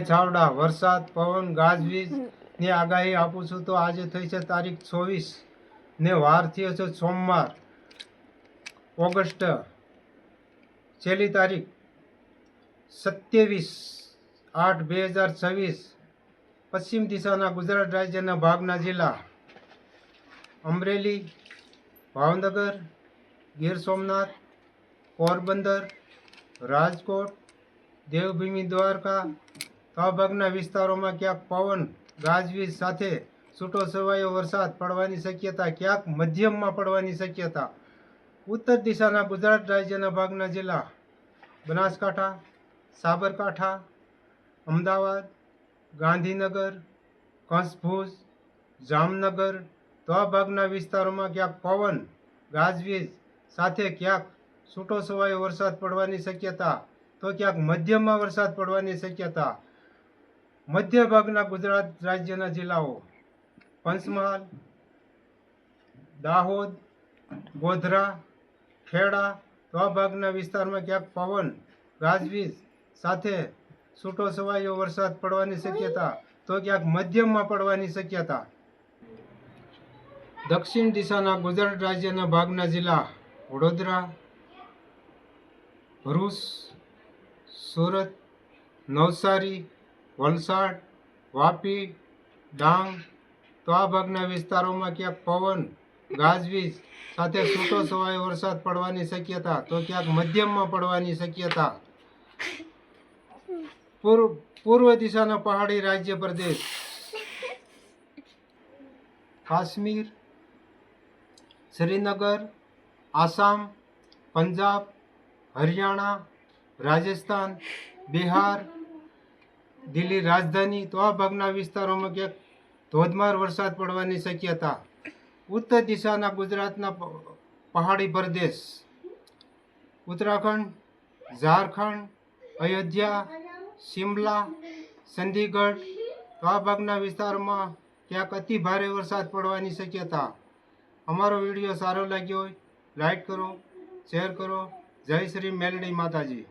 છાવડા વરસાદ પવન ગાજવીજની આગાહી આપું છું. તો આજે થઈ છે તારીખ 24 ને વાર થયો છે સોમવાર ઓગસ્ટ, છેલ્લી તારીખ 27/8/2026. પશ્ચિમ દિશાના ગુજરાત રાજ્યના ભાગના જિલ્લા અમરેલી, ભાવનગર, ગીર સોમનાથ, પોરબંદર, રાજકોટ, દેવભૂમિ દ્વારકા આ ભાગના વિસ્તારોમાં ક્યાંક પવન ગાજવીજ સાથે છૂટો છવાયો વરસાદ પડવાની શક્યતા, ક્યાંક મધ્યમમાં પડવાની શક્યતા. ઉત્તર દિશાના ગુજરાત રાજ્યના ભાગના જિલ્લા બનાસકાંઠા, સાબરકાંઠા, અમદાવાદ, ગાંધીનગર, કચ્છ, ભુજ, જામનગર તો આ ભાગના વિસ્તારોમાં ક્યાંક પવન ગાજવીજ સાથે ક્યાંક છૂટો છવાયો વરસાદ પડવાની શક્યતા, તો ક્યાંક મધ્યમમાં વરસાદ પડવાની શક્યતા. મધ્ય ભાગના ગુજરાત રાજ્યના જિલ્લાઓ પંચમહાલ, દાહોદ, ગોધરા, ખેડા તો આ ભાગના વિસ્તારમાં ક્યાંક પવન ગાજવીજ સાથે છૂટો છવાયો વરસાદ પડવાની શક્યતા, તો ક્યાંક મધ્યમમાં પડવાની શક્યતા. દક્ષિણ દિશાના ગુજરાત રાજ્યના ભાગના જિલ્લા વડોદરા, ભરૂચ, સુરત, નવસારી, વલસાડ, વાપી, ડાંગ તો આ ભાગના વિસ્તારોમાં ક્યાંક પવન ગાજવીજ સાથે છૂટો છવાયો વરસાદ પડવાની શક્યતા, તો ક્યાંક મધ્યમમાં પડવાની શક્યતા. પૂર્વ દિશાના પહાડી રાજ્ય પ્રદેશ કાશ્મીર, શ્રીનગર, આસામ, પંજાબ, હરિયાણા, રાજસ્થાન, બિહાર, દિલ્હી રાજધાની તો આ ભાગના વિસ્તારોમાં ક્યાંક ધોધમાર વરસાદ પડવાની શક્યતા. ઉત્તર દિશાના ગુજરાતના પહાડી પ્રદેશ ઉત્તરાખંડ, ઝારખંડ, અયોધ્યા, શિમલા, ચંદીગઢ તો આ ભાગના વિસ્તારોમાં ક્યાંક અતિ ભારે વરસાદ પડવાની શક્યતા. અમારો વિડીયો સારો લાગ્યો હોય લાઈક કરો, શેર કરો. જય શ્રી મેલડી માતાજી.